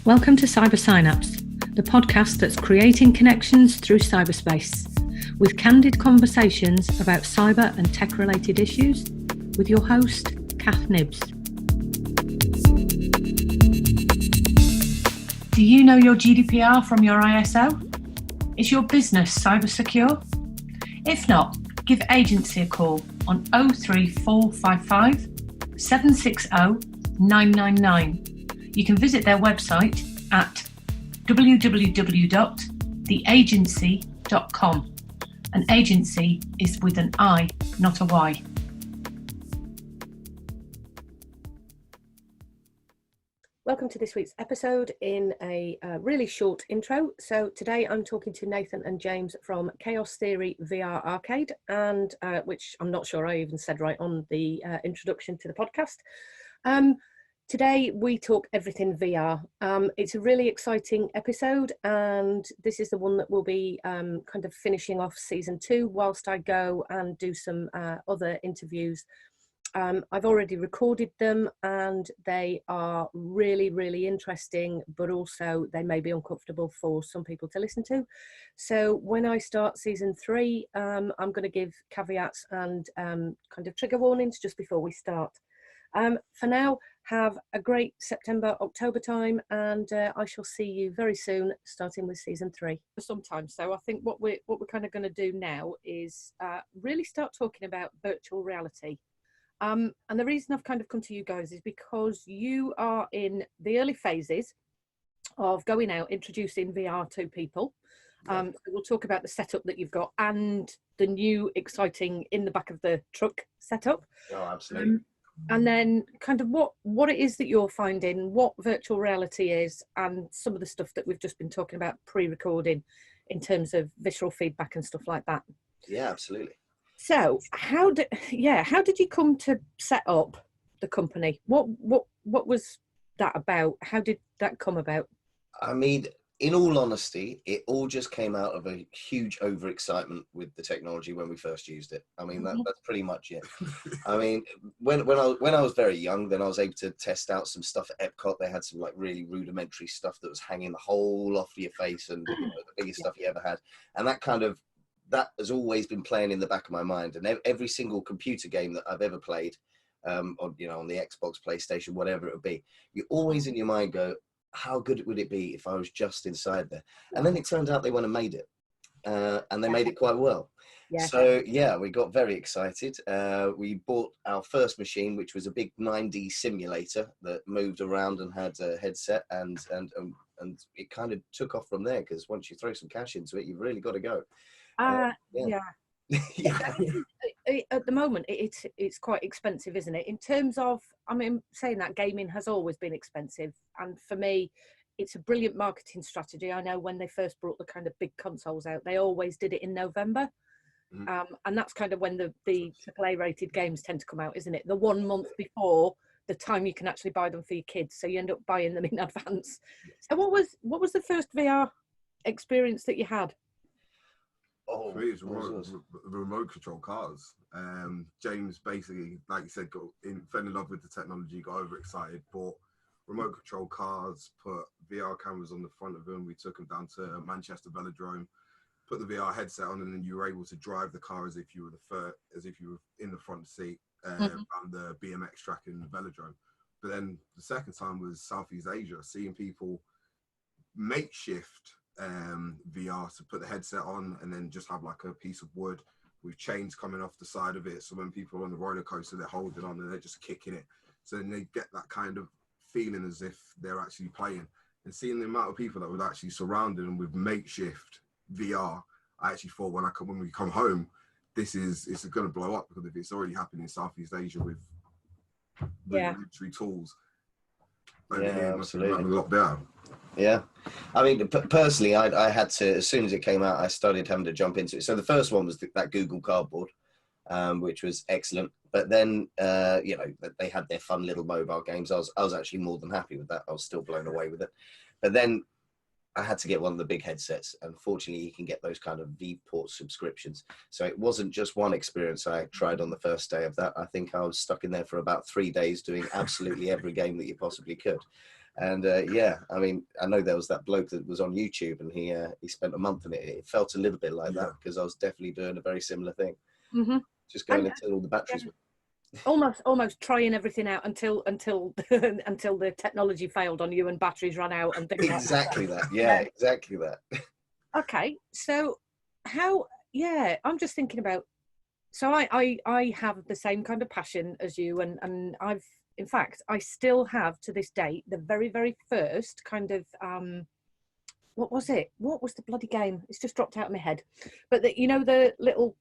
Welcome to Cyber Synapse, the podcast that's creating connections through cyberspace, with candid conversations about cyber and tech-related issues, with your host, Cath Knibbs. Do you know your GDPR from your ISO? Is your business cyber secure? If not, give agency a call on 03455 760 999. You can visit their website at www.theagency.com. An agency is with an I, not a Y. Welcome to this week's episode in a really short intro. So today I'm talking to Nathan and James from Chaos Theory VR Arcade, and which I'm not sure I even said right on the introduction to the podcast. Today we talk everything VR. It's a really exciting episode, and this is the one that will be kind of finishing off season 2 whilst I go and do some other interviews. I've already recorded them and they are really, really interesting, but also they may be uncomfortable for some people to listen to. So when I start season 3, I'm going to give caveats and kind of trigger warnings just before we start. For now, have a great September, October time, and I shall see you very soon, starting with season 3. Sometimes, so I think what we're kind of going to do now is really start talking about virtual reality. And the reason I've kind of come to you guys is because you are in the early phases of going out, introducing VR to people. So we'll talk about the setup that you've got and the new exciting in the back of the truck setup. Oh, absolutely. And then kind of what it is that you're finding, what virtual reality is, and some of the stuff that we've just been talking about pre-recording in terms of visceral feedback and stuff like that. Yeah, absolutely. So how did you come to set up the company? What was that about? How did that come about? I mean, in all honesty, it all just came out of a huge overexcitement with the technology when we first used it. I mean, that's pretty much it. I mean, when I was very young, then I was able to test out some stuff at Epcot. They had some like really rudimentary stuff that was hanging the whole off your face, and you know, the biggest stuff you ever had. And that has always been playing in the back of my mind. And every single computer game that I've ever played, on the Xbox, PlayStation, whatever it would be, you always in your mind go, how good would it be if I was just inside there? And then it turned out they went and made it, and they made it quite well. Yeah. So yeah, we got very excited. We bought our first machine, which was a big 9D simulator that moved around and had a headset, and it kind of took off from there, because once you throw some cash into it, you've really got to go. Yeah. At the moment it's quite expensive, isn't it? In terms of, I mean, saying that, gaming has always been expensive, and for me it's a brilliant marketing strategy. I know when they first brought the kind of big consoles out, they always did it in November. And that's kind of when the AAA rated games tend to come out, isn't it? The 1 month before the time you can actually buy them for your kids, so you end up buying them in advance. So what was the first VR experience that you had? For me, it's remote control cars. James basically, like you said, fell in love with the technology, got overexcited, bought remote control cars, put VR cameras on the front of them. We took them down to Manchester Velodrome, put the VR headset on, and then you were able to drive the car as if you were in the front seat around the BMX track in the Velodrome. But then the second time was Southeast Asia, seeing people makeshift VR to put the headset on and then just have like a piece of wood with chains coming off the side of it, so when people are on the roller coaster they're holding on and they're just kicking it, so then they get that kind of feeling as if they're actually playing. And seeing the amount of people that were actually surrounding them with makeshift VR, I actually thought when we come home, it's going to blow up, because if it's already happening in Southeast Asia with military tools, absolutely, a lot better. Yeah, I mean, personally, I had to, as soon as it came out, I started having to jump into it. So the first one was that Google Cardboard, which was excellent. But then, they had their fun little mobile games. I was actually more than happy with that. I was still blown away with it. But then I had to get one of the big headsets. Unfortunately, you can get those kind of V-port subscriptions. So it wasn't just one experience I tried on the first day of that. I think I was stuck in there for about 3 days doing absolutely every game that you possibly could. And yeah, I mean, I know there was that bloke that was on YouTube, and he spent a month in it. It felt a little bit like that, because I was definitely doing a very similar thing. Just going until all the batteries were almost trying everything out until until the technology failed on you and batteries ran out and things exactly like that. Yeah, exactly that. Okay, so I'm just thinking about, so I have the same kind of passion as you, and I've, in fact, I still have to this date the very, very first kind of what was it? What was the bloody game? It's just dropped out of my head. But the little,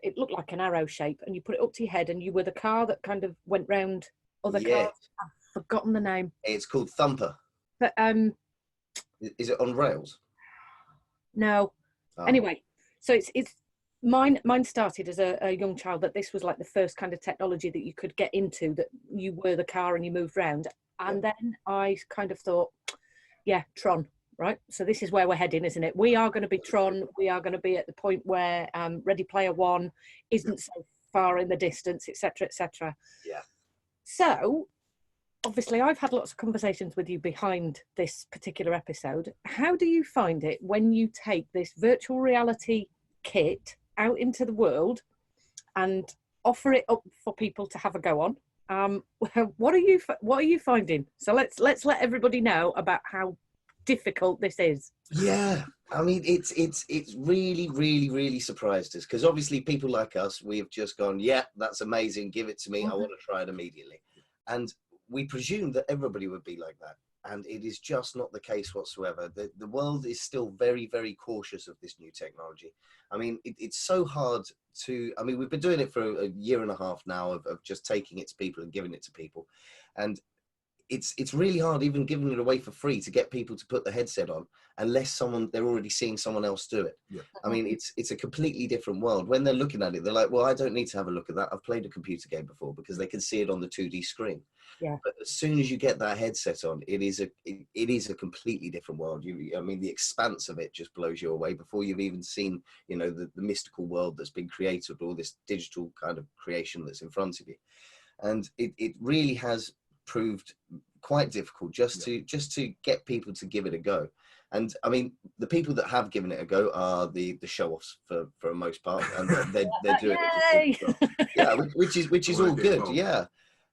it looked like an arrow shape, and you put it up to your head, and you were the car that kind of went round other cars. I've forgotten the name. It's called Thumper. But is it on rails? No. Oh. Anyway, so it's mine started as a young child, that this was like the first kind of technology that you could get into, that you were the car and you moved around. And then I kind of thought, yeah, Tron. Right, so this is where we're heading, isn't it? We are going to be Tron. We are going to be at the point where Ready Player One isn't so far in the distance, etc., etc. Yeah. So, obviously, I've had lots of conversations with you behind this particular episode. How do you find it when you take this virtual reality kit out into the world and offer it up for people to have a go on? What are you finding? So let's let everybody know about how difficult this is. Yeah, I mean, it's really, really, really surprised us, because obviously people like us, we've just gone, yeah, that's amazing, give it to me, I want to try it immediately. And we presumed that everybody would be like that, and it is just not the case whatsoever. The world is still very, very cautious of this new technology. I mean, it's so hard to, I mean, we've been doing it for a year and a half now of just taking it to people and giving it to people, and it's really hard, even giving it away for free, to get people to put the headset on unless they're already seeing someone else do it. Yeah. I mean, it's a completely different world. When they're looking at it, they're like, well, I don't need to have a look at that. I've played a computer game before, because they can see it on the 2D screen. Yeah. But as soon as you get that headset on, it is a completely different world. I mean, the expanse of it just blows you away before you've even seen, the mystical world that's been created, all this digital kind of creation that's in front of you. And it really has proved quite difficult just to get people to give it a go. And I mean, the people that have given it a go are the show-offs for the most part, and they're doing it. Yeah, which is all good. Yeah.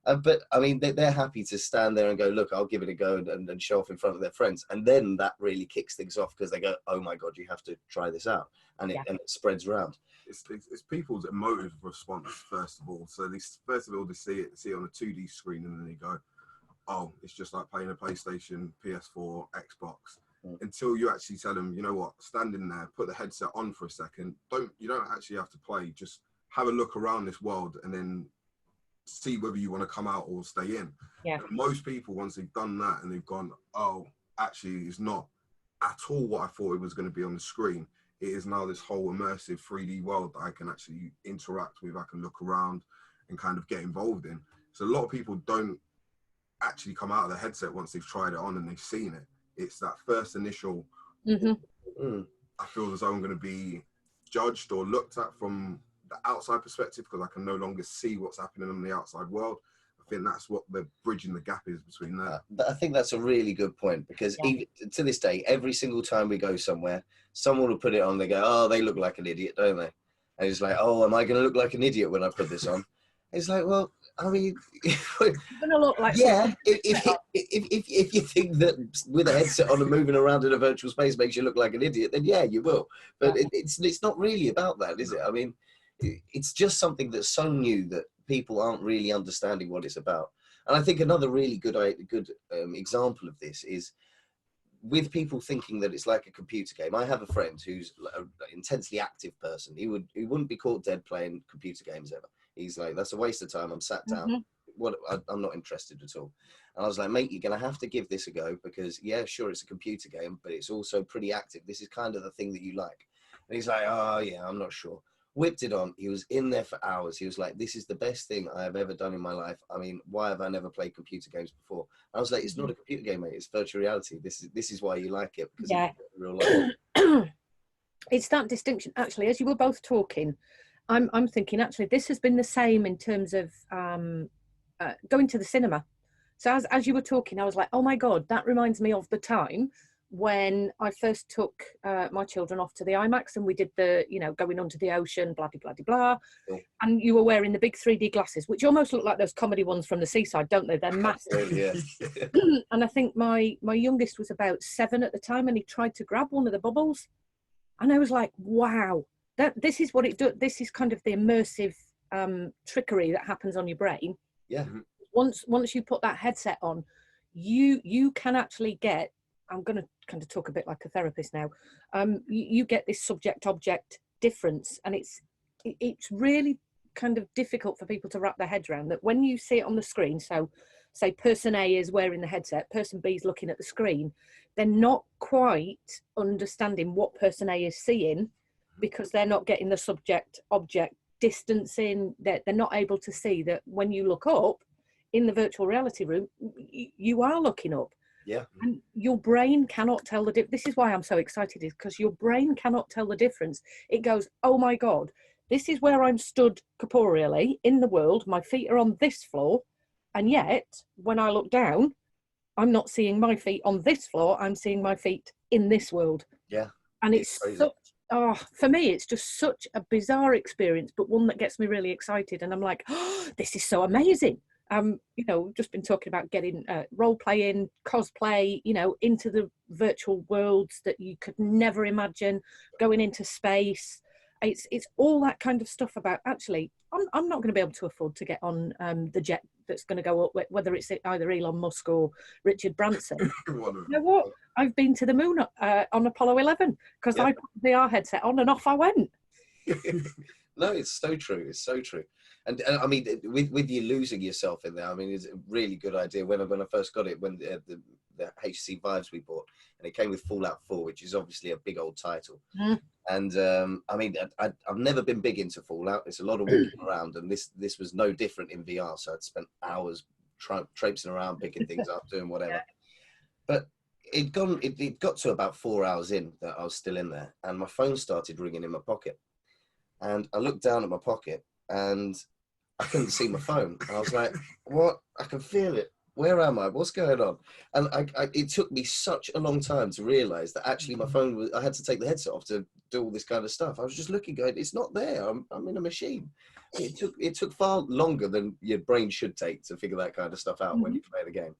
But I mean, they're happy to stand there and go, look, I'll give it a go, and show off in front of their friends. And then that really kicks things off, because they go, oh my God, you have to try this out. And it spreads around. It's people's emotive response, first of all. So they see it on a 2D screen, and then they go, oh, it's just like playing a PlayStation, PS4, Xbox. Until you actually tell them, you know what, stand in there, put the headset on for a second. You don't actually have to play. Just have a look around this world, and then see whether you want to come out or stay in. Yeah. And most people, once they've done that and they've gone, oh, actually, it's not at all what I thought it was going to be on the screen. It is now this whole immersive 3D world that I can actually interact with, I can look around and kind of get involved in. So a lot of people don't actually come out of the headset once they've tried it on and they've seen it. It's that first initial, I feel as though I'm going to be judged or looked at from the outside perspective, because I can no longer see what's happening in the outside world. I think that's what the bridging the gap is between that. I think that's a really good point, because even to this day, every single time we go somewhere, someone will put it on, they go, oh, they look like an idiot, don't they? And it's like, oh, am I going to look like an idiot when I put this on? It's like, well, I mean, you're gonna look like if you think that with a headset on and moving around in a virtual space makes you look like an idiot, then yeah, you will. But it's not really about that, is it? I mean, it's just something that's so new that people aren't really understanding what it's about. And I think another really good example of this is with people thinking that it's like a computer game. I have a friend who's an intensely active person. He wouldn't be caught dead playing computer games ever. He's like, that's a waste of time. I'm sat down. I'm not interested at all. And I was like, mate, you're going to have to give this a go, because yeah, sure, it's a computer game, but it's also pretty active. This is kind of the thing that you like. And he's like, oh yeah, I'm not sure. Whipped it on. He was in there for hours. He was like, this is the best thing I have ever done in my life. I mean, why have I never played computer games before? And I was like, it's not a computer game, mate. It's virtual reality. This is why you like it, because it's real life. It's that distinction, actually, as you were both talking, I'm thinking, actually, this has been the same in terms of going to the cinema. So as you were talking, I was like, oh my God, that reminds me of the time when I first took my children off to the IMAX, and we did the, going under the ocean, blah, blah, blah, blah. Cool. And you were wearing the big 3D glasses, which almost look like those comedy ones from the seaside, don't they? They're massive. Yeah. And I think my youngest was about 7 at the time, and he tried to grab one of the bubbles. And I was like, wow, this is what it does. This is kind of the immersive trickery that happens on your brain. Yeah. Once you put that headset on, you can actually get, I'm going to kind of talk a bit like a therapist now, you get this subject-object difference, and it's really kind of difficult for people to wrap their heads around that when you see it on the screen. So say person A is wearing the headset, person B is looking at the screen, they're not quite understanding what person A is seeing, because they're not getting the subject-object distancing. They're not able to see that when you look up in the virtual reality room, you are looking up. Yeah. And your brain cannot tell the difference. This is why I'm so excited, is because your brain cannot tell the difference. It goes, oh my God, this is where I'm stood corporeally in the world. My feet are on this floor. And yet, when I look down, I'm not seeing my feet on this floor. I'm seeing my feet in this world. Yeah. And it's such, for me, it's just such a bizarre experience, but one that gets me really excited. And I'm like, oh, this is so amazing. Just been talking about getting role playing, cosplay, into the virtual worlds that you could never imagine, going into space. It's all that kind of stuff about, actually, I'm not going to be able to afford to get on the jet that's going to go up, whether it's either Elon Musk or Richard Branson. You know what? I've been to the moon on Apollo 11 because I put the VR headset on and off I went. No, it's so true. It's so true. And I mean, with you losing yourself in there, I mean, it's a really good idea. When I first got it, when the HC Vives we bought, and it came with Fallout 4, which is obviously a big old title. And I mean, I've never been big into Fallout. It's a lot of walking around, and this was no different in VR. So I'd spent hours traipsing around, picking things up, doing whatever. Yeah. But it got to about 4 hours in that I was still in there, and my phone started ringing in my pocket. And I looked down at my pocket, and I couldn't see my phone. And I was like, what? I can feel it. Where am I? What's going on? And it took me such a long time to realize that actually my phone I had to take the headset off to do all this kind of stuff. I was just looking, going, it's not there. I'm in a machine. It took far longer than your brain should take to figure that kind of stuff out when you play the game.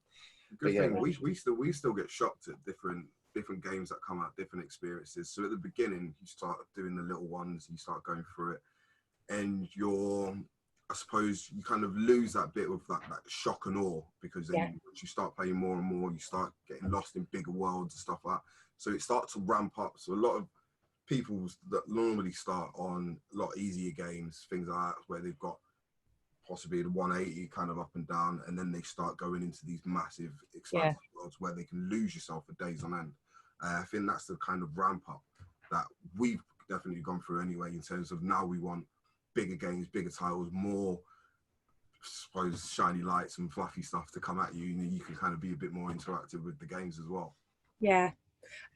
Good thing, we still get shocked at different games that come out, different experiences. So at the beginning, you start doing the little ones, you start going through it, and I suppose you kind of lose that bit of that shock and awe, because then once you start playing more and more, you start getting lost in bigger worlds and stuff like that. So it starts to ramp up. So a lot of people that normally start on a lot easier games, things like that, where they've got possibly the 180 kind of up and down, and then they start going into these massive expansive worlds where they can lose yourself for days on end. I think that's the kind of ramp up that we've definitely gone through anyway, in terms of now we want bigger games, bigger titles, more, I suppose, shiny lights and fluffy stuff to come at you, and you can kind of be a bit more interactive with the games as well. Yeah.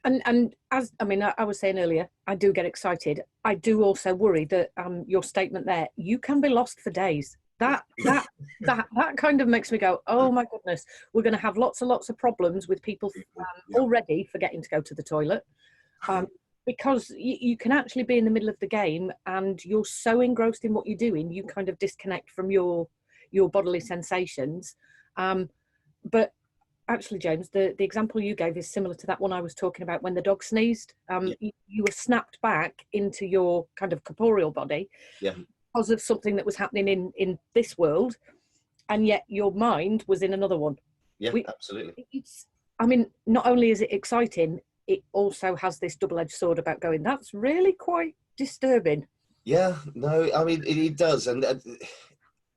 And as I was saying earlier, I do get excited. I do also worry that your statement there, you can be lost for days. That kind of makes me go, oh my goodness, we're going to have lots and lots of problems with people already forgetting to go to the toilet. Because you can actually be in the middle of the game and you're so engrossed in what you're doing, you kind of disconnect from your bodily sensations. But actually, James, the example you gave is similar to that one I was talking about when the dog sneezed. You were snapped back into your kind of corporeal body because of something that was happening in this world, and yet your mind was in another one. Yeah, absolutely. Not only is it exciting, it also has this double-edged sword about going, that's really quite disturbing. Yeah, no, I mean, it does. And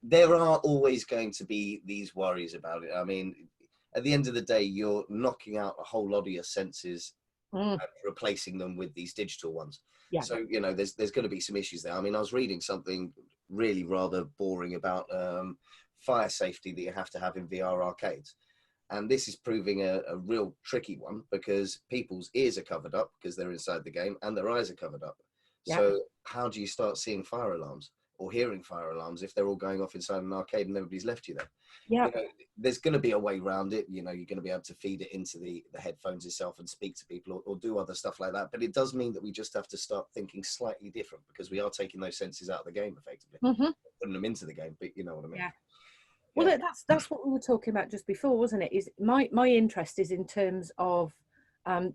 there are always going to be these worries about it. I mean, at the end of the day, you're knocking out a whole lot of your senses and replacing them with these digital ones. Yeah. So, there's going to be some issues there. I mean, I was reading something really rather boring about fire safety that you have to have in VR arcades. And this is proving a real tricky one, because people's ears are covered up because they're inside the game and their eyes are covered up. Yeah. So how do you start seeing fire alarms? or hearing fire alarms if they're all going off inside an arcade and everybody's left you there. Yeah. You know, there's going to be a way around it. You know, you're going to be able to feed it into the headphones itself and speak to people, or do other stuff like that. But it does mean that we just have to start thinking slightly different, because we are taking those senses out of the game effectively, putting them into the game. But you know what I mean? Yeah. Well, that's what we were talking about just before, wasn't it? Is my interest is in terms of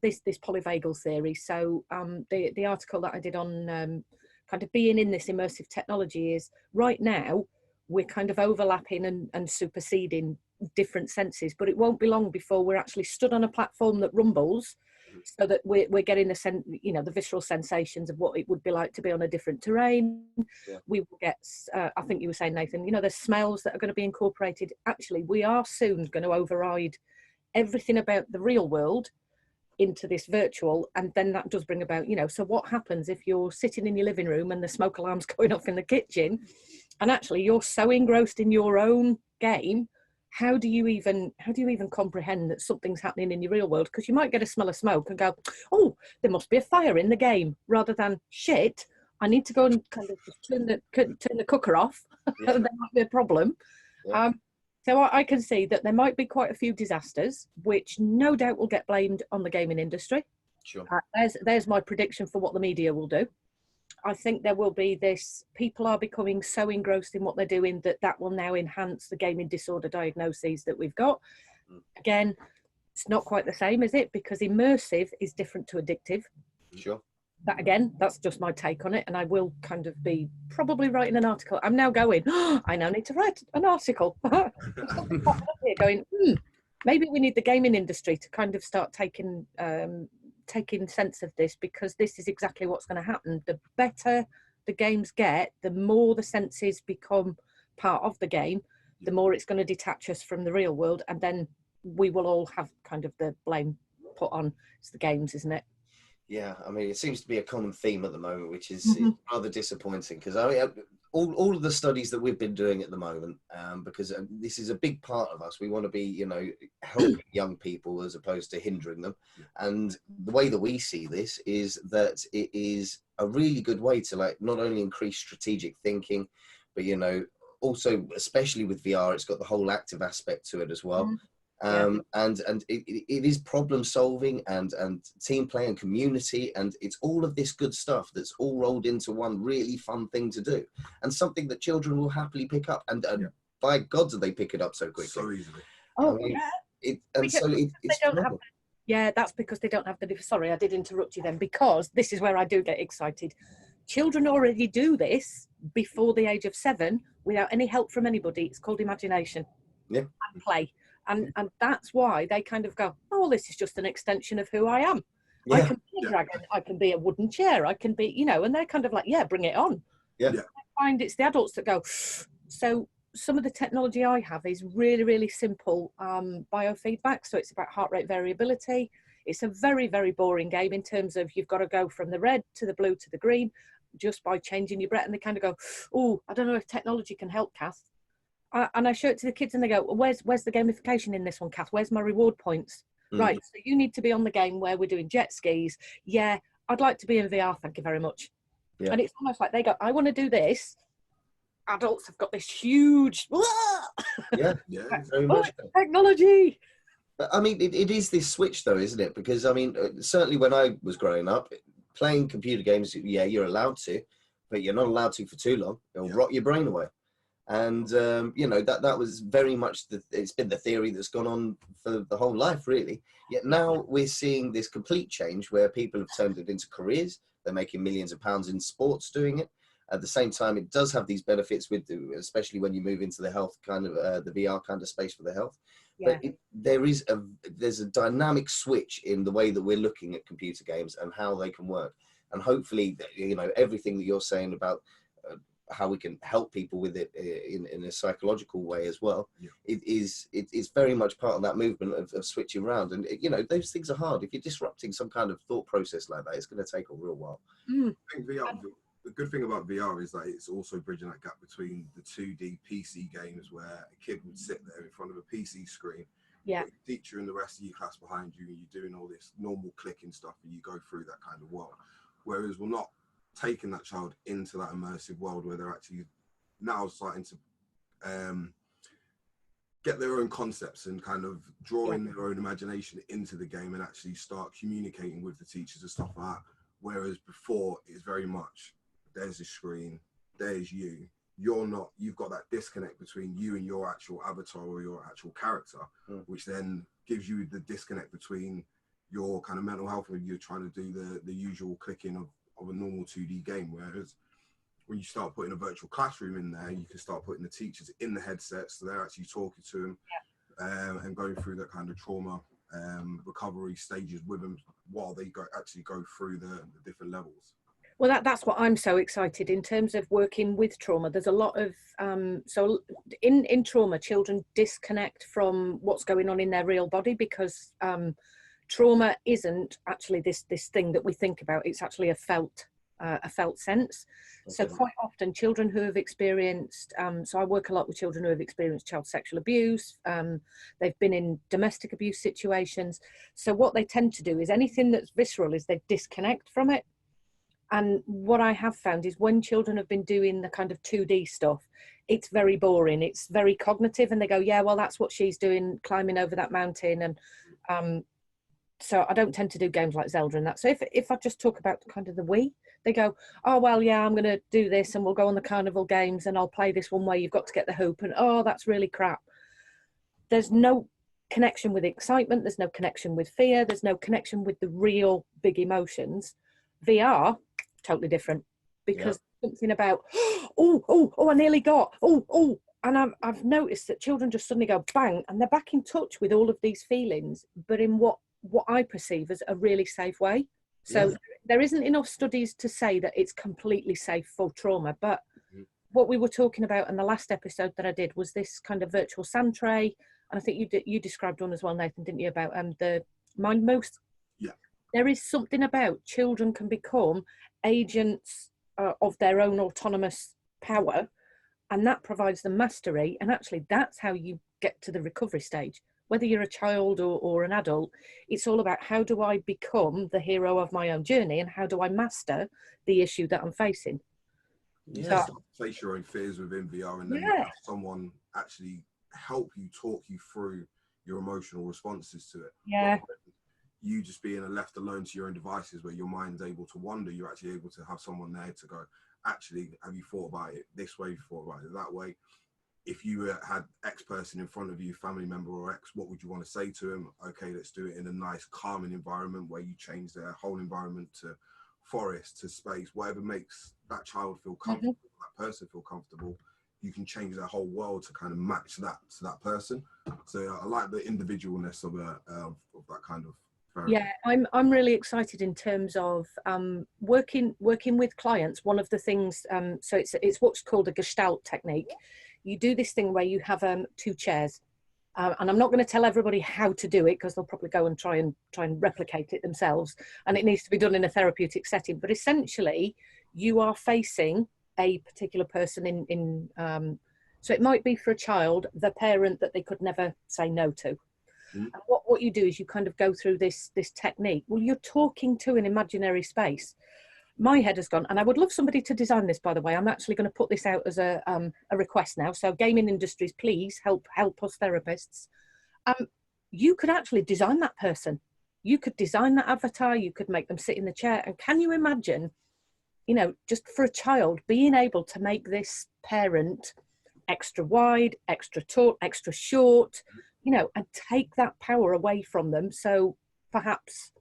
this polyvagal theory. So the article that I did on kind of being in this immersive technology is, right now we're kind of overlapping and superseding different senses, but it won't be long before we're actually stood on a platform that rumbles, so that we're getting the visceral sensations of what it would be like to be on a different terrain. Yeah. We will get, I think you were saying, Nathan, the smells that are going to be incorporated. Actually, we are soon going to override everything about the real world into this virtual, and then that does bring about, so what happens if you're sitting in your living room and the smoke alarm's going off in the kitchen, and actually you're so engrossed in your own game? How do you even comprehend that something's happening in your real world? Because you might get a smell of smoke and go, oh, there must be a fire in the game, rather than, shit, I need to go and kind of just turn the cooker off. There might be a problem. Yeah. So I can see that there might be quite a few disasters, which no doubt will get blamed on the gaming industry. Sure. There's my prediction for what the media will do. I think there will be this, people are becoming so engrossed in what they're doing that will now enhance the gaming disorder diagnoses that we've got. Again, it's not quite the same, is it? Because immersive is different to addictive. Sure. That, again, that's just my take on it, and I will kind of be probably writing an article. I'm now going, I now need to write an article. Going, maybe we need the gaming industry to kind of start taking sense of this, because this is exactly what's going to happen. The better the games get, the more the senses become part of the game, the more it's going to detach us from the real world, and then we will all have kind of the blame put on it's the games, isn't it? Yeah, I mean, it seems to be a common theme at the moment, which is rather disappointing, because I mean, all of the studies that we've been doing at the moment, because this is a big part of us. We want to be, helping young people as opposed to hindering them. And the way that we see this is that it is a really good way to, like, not only increase strategic thinking, but, also, especially with VR, it's got the whole active aspect to it as well. And it is problem solving and team play and community, and it's all of this good stuff that's all rolled into one really fun thing to do, and something that children will happily pick up, and by God do they pick it up so quickly, so easily. That's because they don't have the, sorry, I did interrupt you then, because this is where I do get excited. Children already do this before the age of 7 without any help from anybody. It's called imagination and play. And that's why they kind of go, oh, this is just an extension of who I am. I can be a dragon, I can be a wooden chair, I can be, and they're kind of like, bring it on. I find it's the adults that go. So some of the technology I have is really, really simple biofeedback. So it's about heart rate variability. It's a very, very boring game in terms of you've got to go from the red to the blue to the green just by changing your breath. And they kind of go, oh, I don't know if technology can help, Cath. And I show it to the kids and they go, where's the gamification in this one, Cath? Where's my reward points? Right, so you need to be on the game where we're doing jet skis. Yeah, I'd like to be in VR, thank you very much. And it's almost like they go, I want to do this. Adults have got this huge... very much so. Technology! I mean, it is this switch though, isn't it? Because, I mean, certainly when I was growing up, playing computer games, you're allowed to, but you're not allowed to for too long. It'll rot your brain away. And that was very much it's been the theory that's gone on for the whole life, really. Yet now we're seeing this complete change where people have turned it into careers. They're making millions of pounds in sports doing it. At the same time, it does have these benefits especially when you move into the health kind of the VR kind of space for the health. But there's a dynamic switch in the way that we're looking at computer games and how they can work. And hopefully, everything that you're saying about how we can help people with it in a psychological way as well. It's very much part of that movement of switching around. And those things are hard. If you're disrupting some kind of thought process like that, it's going to take a real while. I think VR, the good thing about VR is that it's also bridging that gap between the 2D PC games where a kid would sit there in front of a PC screen, the teacher and the rest of your class behind you, and you're doing all this normal clicking stuff, and you go through that kind of world. Whereas we're not taking that child into that immersive world where they're actually now starting to get their own concepts and kind of drawing their own imagination into the game and actually start communicating with the teachers and stuff like that. Whereas before, it's very much, there's a screen, there's you. You've got that disconnect between you and your actual avatar or your actual character, which then gives you the disconnect between your kind of mental health when you're trying to do the usual clicking of a normal 2D game. Whereas when you start putting a virtual classroom in there, you can start putting the teachers in the headsets, so they're actually talking to them and going through that kind of trauma recovery stages with them while they actually go through the different levels. Well, that's what I'm so excited in terms of working with trauma. There's a lot of so in trauma, children disconnect from what's going on in their real body because trauma isn't actually this thing that we think about. It's actually a felt sense. Okay. So quite often children who have experienced, so I work a lot with children who have experienced child sexual abuse, they've been in domestic abuse situations. So what they tend to do is anything that's visceral is they disconnect from it. And what I have found is when children have been doing the kind of 2D stuff, it's very boring. It's very cognitive and they go, yeah, well, that's what she's doing, climbing over that mountain. And so I don't tend to do games like Zelda and that. So if I just talk about kind of the Wii, they go, oh, well, yeah, I'm going to do this and we'll go on the carnival games and I'll play this one where you've got to get the hoop. And, oh, that's really crap. There's no connection with excitement. There's no connection with fear. There's no connection with the real big emotions. VR, totally different because something about, oh, I nearly got, and I've noticed that children just suddenly go bang and they're back in touch with all of these feelings, but in what I perceive as a really safe way. So there isn't enough studies to say that it's completely safe for trauma, but what we were talking about in the last episode that I did was this kind of virtual sand tray, and I think you described one as well, Nathan, didn't you, about the mind moose? Yeah. There is something about children can become agents of their own autonomous power, and that provides them mastery, and actually that's how you get to the recovery stage. Whether you're a child or an adult, it's all about how do I become the hero of my own journey and how do I master the issue that I'm facing. Yeah, so, face your own fears within VR and then have someone actually help you, talk you through your emotional responses to it. Yeah. You just being left alone to your own devices where your mind's able to wander, you're actually able to have someone there to go, actually, have you thought about it this way, you thought about it that way? If you had X person in front of you, family member or X, what would you want to say to him? Okay, let's do it in a nice, calming environment where you change their whole environment to forest, to space, whatever makes that child feel comfortable, that person feel comfortable. You can change their whole world to kind of match that to that person. So I like the individualness of that kind of therapy. Yeah, I'm really excited in terms of working with clients. One of the things, so it's what's called a Gestalt technique. You do this thing where you have two chairs, and I'm not going to tell everybody how to do it because they'll probably go and try and replicate it themselves, and it needs to be done in a therapeutic setting. But essentially, you are facing a particular person in so it might be for a child, the parent that they could never say no to. And what you do is you kind of go through this technique. Well, you're talking to an imaginary space. My head has gone, and I would love somebody to design this, by the way. I'm actually going to put this out as a request now. So gaming industries, please help us therapists. You could actually design that person. You could design that avatar. You could make them sit in the chair. And can you imagine, just for a child, being able to make this parent extra wide, extra tall, extra short, and take that power away from them. So perhaps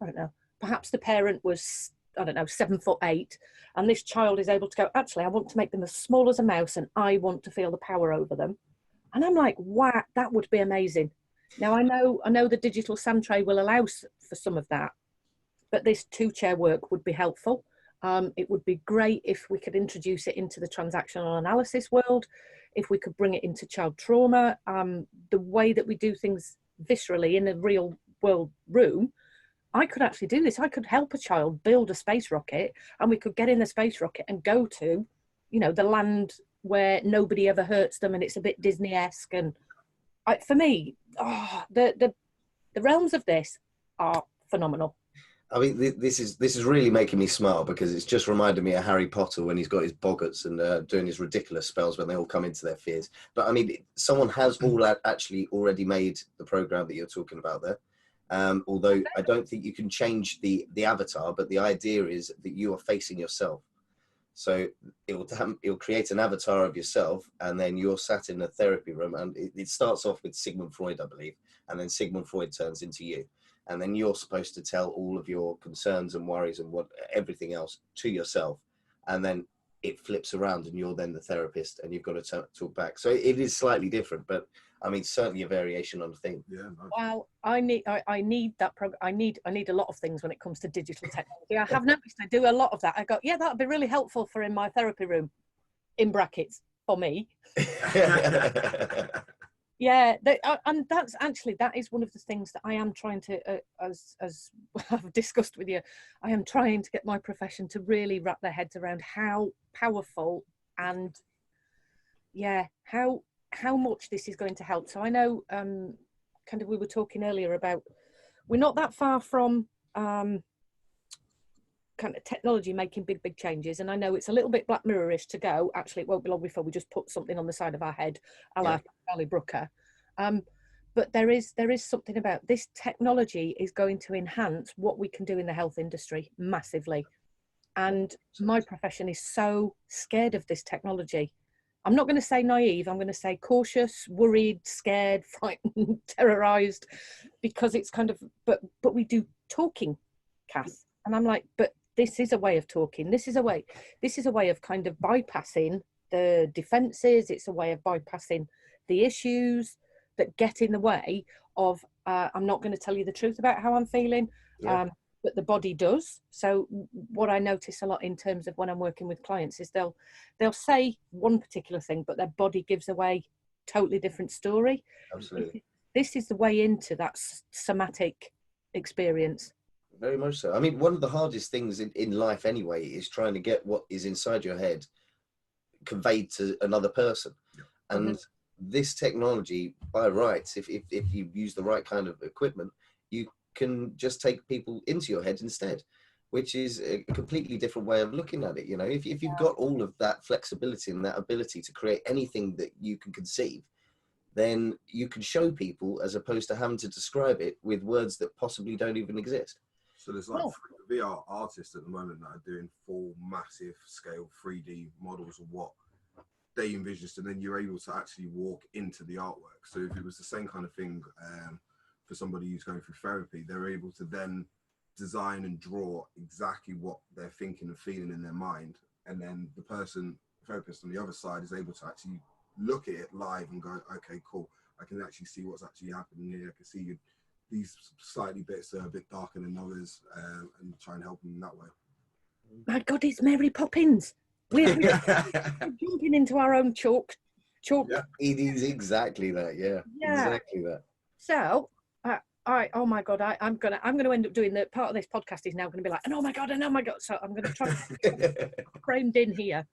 the parent was, 7'8", and this child is able to go, actually, I want to make them as small as a mouse and I want to feel the power over them. And I'm like, wow, that would be amazing. Now, I know the digital sand tray will allow for some of that, but this two-chair work would be helpful. It would be great if we could introduce it into the transactional analysis world, if we could bring it into child trauma, the way that we do things viscerally in a real world room. I could actually do this. I could help a child build a space rocket, and we could get in the space rocket and go to, the land where nobody ever hurts them, and it's a bit Disney-esque. And for me, the realms of this are phenomenal. I mean, this is really making me smile because it's just reminded me of Harry Potter when he's got his boggarts and doing his ridiculous spells when they all come into their fears. But I mean, someone has actually already made the program that you're talking about there. Although I don't think you can change the avatar, but the idea is that you are facing yourself. So it'll create an avatar of yourself, and then you're sat in a therapy room, and it starts off with Sigmund Freud, I believe, and then Sigmund Freud turns into you. And then you're supposed to tell all of your concerns and worries and everything else to yourself. And then it flips around and you're then the therapist and you've got to talk back. So it is slightly different, but I mean, certainly a variation on the thing. Yeah. Nice. Well, I need that program. I need a lot of things when it comes to digital technology. I have noticed I do a lot of that. I go, yeah, that'd be really helpful for in my therapy room, in brackets, for me. Yeah, and that is one of the things that I am trying to, as I've discussed with you, I am trying to get my profession to really wrap their heads around how powerful and how much this is going to help. So I know, kind of, we were talking earlier about we're not that far from kind of technology making big changes, and I know it's a little bit Black Mirror-ish to go, actually it won't be long before we just put something on the side of our head a la Charlie Brooker. But there is something about this technology is going to enhance what we can do in the health industry massively, and my profession is so scared of this technology. I'm not going to say naive, I'm going to say cautious, worried, scared, frightened, terrorized, because it's kind of, but we do talking, Cath, and I'm like, but this is a way of talking. This is a way of kind of bypassing the defenses. It's a way of bypassing the issues that get in the way of, I'm not going to tell you the truth about how I'm feeling, but the body does. So what I notice a lot in terms of when I'm working with clients is they'll say one particular thing, but their body gives away totally different story. Absolutely. This is the way into that somatic experience. Very much so. I mean, one of the hardest things in life anyway is trying to get what is inside your head conveyed to another person. Yeah. And this technology, by rights, if you use the right kind of equipment, you can just take people into your head instead, which is a completely different way of looking at it. You know, if you've got all of that flexibility and that ability to create anything that you can conceive, then you can show people as opposed to having to describe it with words that possibly don't even exist. So there's like VR artists at the moment that are doing full massive scale 3D models of what they envisaged, and then you're able to actually walk into the artwork. So if it was the same kind of thing for somebody who's going through therapy, they're able to then design and draw exactly what they're thinking and feeling in their mind, and then the therapist on the other side is able to actually look at it live and go, okay, cool, I can actually see what's actually happening here. I can see these slightly bits are a bit darker than others, and try and help them in that way. My God, it's Mary Poppins. We're jumping into our own chalk. Yeah, it is exactly that. Yeah, exactly that. So, oh my God, I'm gonna end up doing the part of this podcast is now going to be like, and oh my God, and oh my God. So I'm going to try framed in here.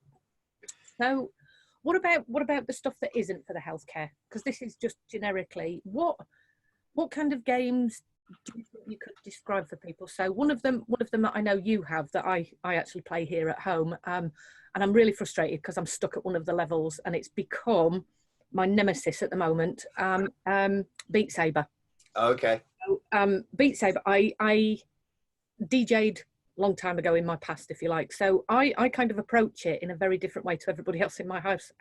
So, what about the stuff that isn't for the healthcare? Because this is just generically what kind of games do you think you could describe for people? So one of them that I know you have that I actually play here at home, and I'm really frustrated because I'm stuck at one of the levels and it's become my nemesis at the moment. Beat Saber. Okay. So, Beat Saber, I DJ'd a long time ago in my past, if you like. So I kind of approach it in a very different way to everybody else in my house.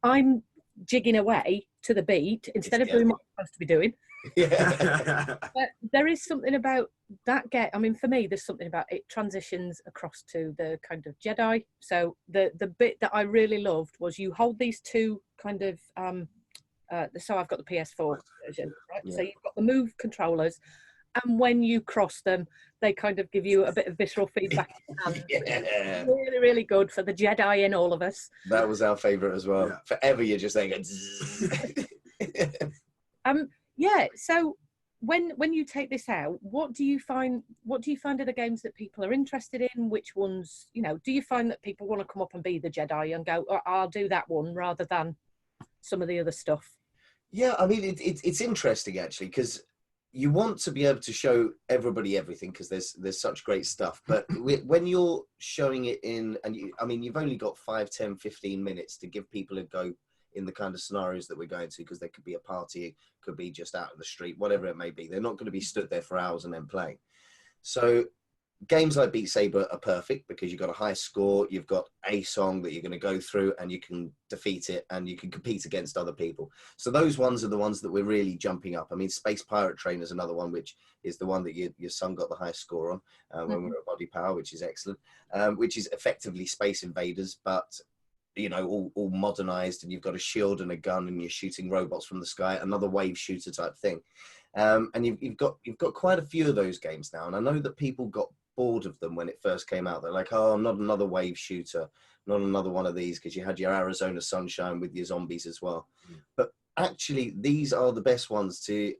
I'm jigging away to the beat instead of doing what I'm supposed to be doing. Yeah. But there is something about that I mean, for me, there's something about it transitions across to the kind of Jedi. So the bit that I really loved was you hold these two kind of so I've got the PS4 version, right? Yeah. So you've got the Move controllers, and when you cross them, they kind of give you a bit of visceral feedback. Yeah. Really, really good for the Jedi in all of us. That was our favourite as well. Yeah. Forever, you're just saying. Yeah. So when you take this out, what do you find are the games that people are interested in? Which ones, do you find that people want to come up and be the Jedi and go, oh, I'll do that one rather than some of the other stuff? Yeah, I mean, it's interesting actually, because you want to be able to show everybody everything because there's such great stuff. But when you're showing it in, and I mean, you've only got 5, 10, 15 minutes to give people a go in the kind of scenarios that we're going to, because there could be a party, it could be just out of the street, whatever it may be. They're not going to be stood there for hours and then playing. So games like Beat Saber are perfect because you've got a high score, you've got a song that you're going to go through and you can defeat it and you can compete against other people. So those ones are the ones that we're really jumping up. I mean, Space Pirate Train is another one, which is the one that your son got the highest score on when we were at Body Power, which is excellent, which is effectively Space Invaders, but you know, all modernized, and you've got a shield and a gun and you're shooting robots from the sky, another wave shooter type thing. And you've got quite a few of those games now. And I know that people got bored of them when it first came out. They're like, oh, not another wave shooter, not another one of these, because you had your Arizona Sunshine with your zombies as well. But actually, these are the best ones to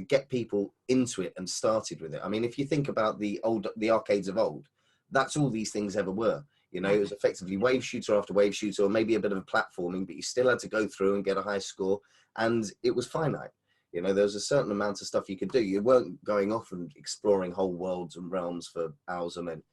get people into it and started with it. I mean, if you think about the arcades of old, that's all these things ever were. You know, it was effectively wave shooter after wave shooter, or maybe a bit of a platforming, but you still had to go through and get a high score, and it was finite. You know, there was a certain amount of stuff you could do. You weren't going off and exploring whole worlds and realms for hours on end,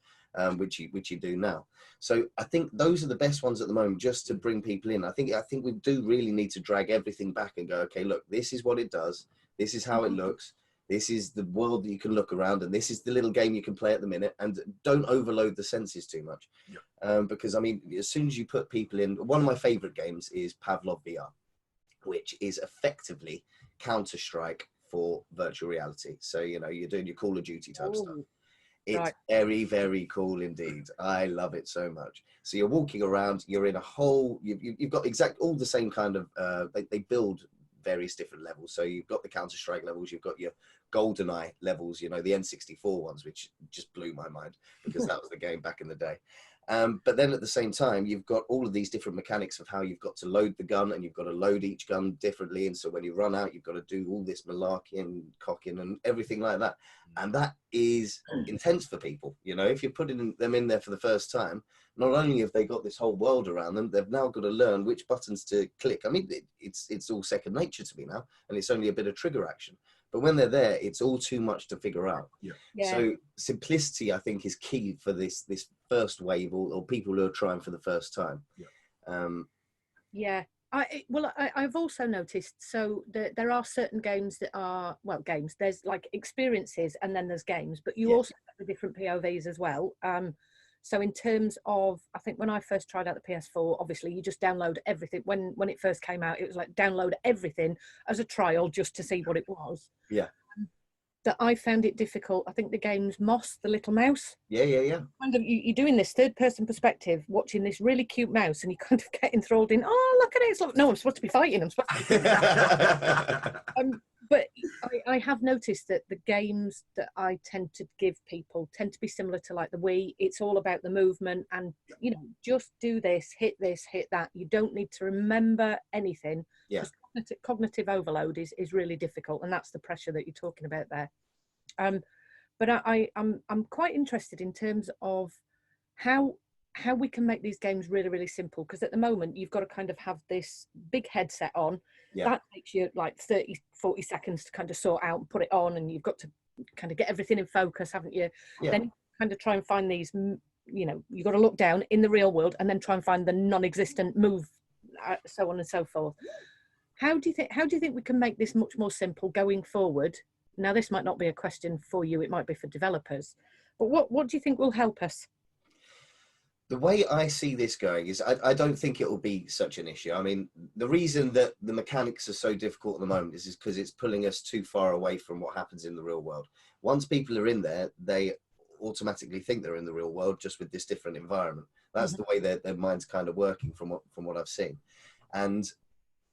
which you do now. So I think those are the best ones at the moment, just to bring people in. I think we do really need to drag everything back and go, okay, look, this is what it does. This is how it looks. This is the world that you can look around, and this is the little game you can play at the minute. And don't overload the senses too much, because I mean, as soon as you put people in, one of my favorite games is Pavlov VR, which is effectively Counter-Strike for virtual reality. So, you know, you're doing your Call of Duty type stuff. It's very, very cool indeed. I love it so much. So you're walking around, you're in a whole, you've got all the same kind of, they build various different levels. So you've got the Counter-Strike levels, you've got your GoldenEye levels, you know, the N64 ones, which just blew my mind because that was the game back in the day. But then at the same time, you've got all of these different mechanics of how you've got to load the gun, and you've got to load each gun differently. And so when you run out, you've got to do all this malarkey, cocking and everything like that. And that is intense for people. You know, if you're putting them in there for the first time, not only have they got this whole world around them, they've now got to learn which buttons to click. I mean, it's all second nature to me now, and it's only a bit of trigger action. But when they're there, it's all too much to figure out. So simplicity, I think, is key for this first wave, or people who are trying for the first time. I've also noticed, so there are certain games that are, well, games, there's like experiences and then there's games, but you also have the different POVs as well. So in terms of, I think when I first tried out the PS4, obviously you just download everything. When it first came out, it was like download everything as a trial just to see what it was. That I found it difficult. I think the game's Moss, the little mouse. Kind of, you're doing this third-person perspective, watching this really cute mouse, and you kind of get enthralled in, oh, look at it. It's like, no, I'm supposed to be fighting. I'm supposed to be but I have noticed that the games that I tend to give people tend to be similar to like the Wii. It's all about the movement and, you know, just do this, hit that. You don't need to remember anything. Cognitive overload is really difficult, and that's the pressure that you're talking about there. But I'm quite interested in terms of how we can make these games really, really simple, because at the moment you've got to kind of have this big headset on. That takes you like 30-40 seconds to kind of sort out and put it on, and you've got to kind of get everything in focus, haven't you? Then you kind of try and find these, you know, you've got to look down in the real world and then try and find the non-existent move, so on and so forth. How do you think we can make this much more simple going forward? Now, this might not be a question for you, it might be for developers, but what do you think will help us? The way I see this going is I don't think it will be such an issue. I mean, the reason that the mechanics are so difficult at the moment is because it's pulling us too far away from what happens in the real world. Once people are in there, they automatically think they're in the real world, just with this different environment. That's the way their mind's kind of working from what I've seen. And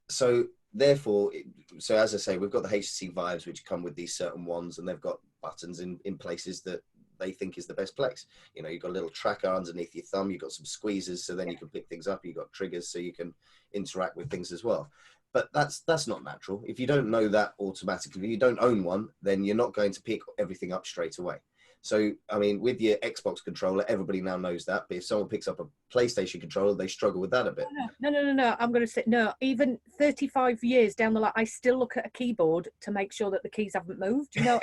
so therefore, so as I say, we've got the HTC Vives, which come with these certain wands, and they've got buttons in places that they think is the best place. You know, you've got a little tracker underneath your thumb, you've got some squeezers, so then you can pick things up, you've got triggers so you can interact with things as well. But that's not natural. If you don't know that automatically, if you don't own one, then you're not going to pick everything up straight away. So, I mean, with your Xbox controller, everybody now knows that. But if someone picks up a PlayStation controller, they struggle with that a bit. No. I'm going to say no. Even 35 years down the line, I still look at a keyboard to make sure that the keys haven't moved. You know,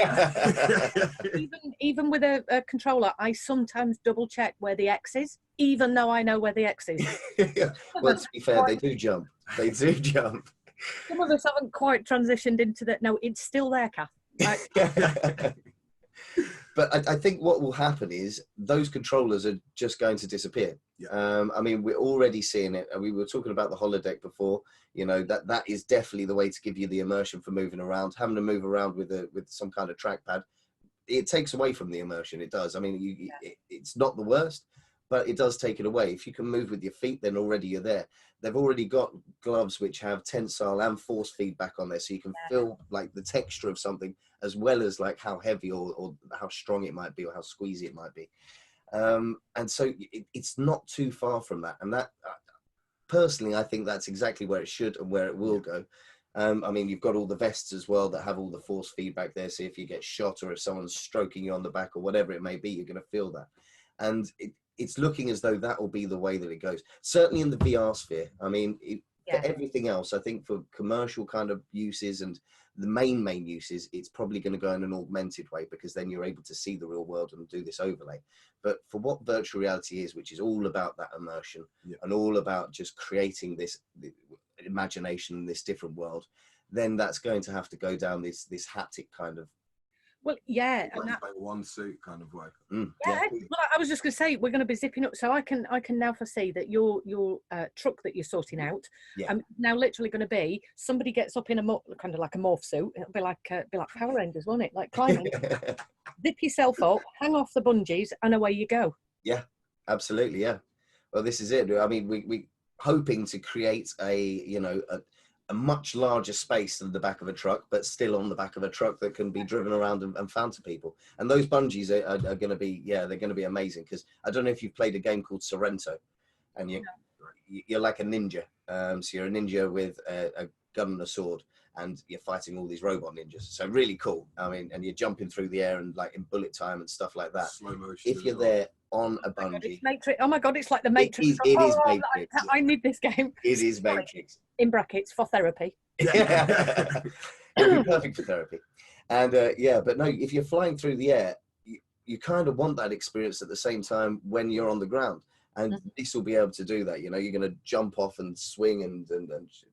even with a controller, I sometimes double check where the X is, even though I know where the X is. Well, to be fair, they do jump. They do jump. Some of us haven't quite transitioned into that. No, it's still there, Kath. Right? But I think what will happen is those controllers are just going to disappear. Yeah. I mean, we're already seeing it. We were talking about the holodeck before. You know, that is definitely the way to give you the immersion for moving around. Having to move around with some kind of trackpad, it takes away from the immersion. It does. I mean, it's not the worst, but it does take it away. If you can move with your feet, then already you're there. They've already got gloves which have tensile and force feedback on there, so you can feel like the texture of something as well as like how heavy or how strong it might be or how squeezy it might be. And so it's not too far from that. And that, personally, I think that's exactly where it should and where it will go. I mean, you've got all the vests as well that have all the force feedback there. So if you get shot or if someone's stroking you on the back or whatever it may be, you're going to feel that. And it's looking as though that will be the way that it goes. Certainly in the VR sphere. I mean, for everything else, I think for commercial kind of uses and the main uses, it's probably going to go in an augmented way because then you're able to see the real world and do this overlay. But for what virtual reality is, which is all about that immersion and all about just creating this imagination, this different world, then that's going to have to go down this haptic kind of. Well, yeah, and that one suit kind of way. Well, I was just going to say we're going to be zipping up, so I can now foresee that your truck that you're sorting out, now literally going to be somebody gets up in a kind of like a morph suit. It'll be like Power Rangers, won't it? Like climbing, zip yourself up, hang off the bungees, and away you go. Yeah, absolutely. Yeah. Well, this is it. I mean, we hoping to create a much larger space than the back of a truck, but still on the back of a truck that can be driven around and found to people. And those bungees are going to be, they're going to be amazing. Because I don't know if you've played a game called Sorrento, and you're like a ninja. So you're a ninja with a gun and a sword, and you're fighting all these robot ninjas. So really cool. I mean, and you're jumping through the air and like in bullet time and stuff like that. Slow motion. If you're there on a bungee. Oh my God, it's like the Matrix. It is Matrix. I need this game. It is Matrix. In brackets, for therapy. It'll be perfect for therapy. And but no, if you're flying through the air, you kind of want that experience at the same time when you're on the ground. And this will be able to do that. You know, you're going to jump off and swing and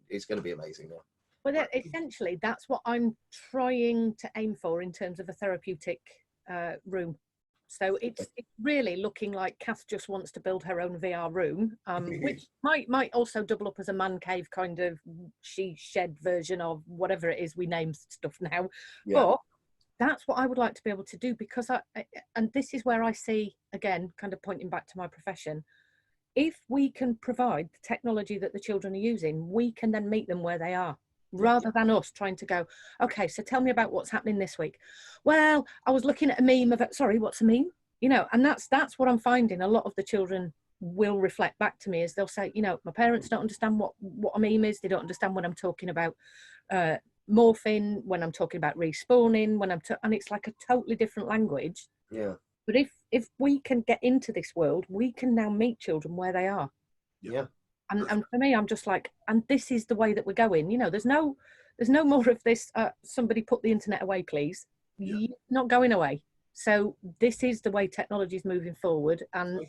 it's going to be amazing. Yeah. Well, essentially, that's what I'm trying to aim for in terms of a therapeutic room. So it's really looking like Kath just wants to build her own VR room, which might also double up as a man cave kind of she shed version of whatever it is we name stuff now. Yeah. But that's what I would like to be able to do, because and this is where I see, again, kind of pointing back to my profession, if we can provide the technology that the children are using, we can then meet them where they are. Rather than us trying to go, okay, so tell me about what's happening this week. Well, I was looking at a meme of it. Sorry, what's a meme? You know, and that's what I'm finding. A lot of the children will reflect back to me as they'll say, you know, my parents don't understand what a meme is. They don't understand when I'm talking about morphing, when I'm talking about respawning, and it's like a totally different language. Yeah. But if we can get into this world, we can now meet children where they are. Yeah. And for me, I'm just like, and this is the way that we're going. You know, there's no more of this. Somebody put the internet away, please. Yeah. You're not going away. So this is the way technology is moving forward. And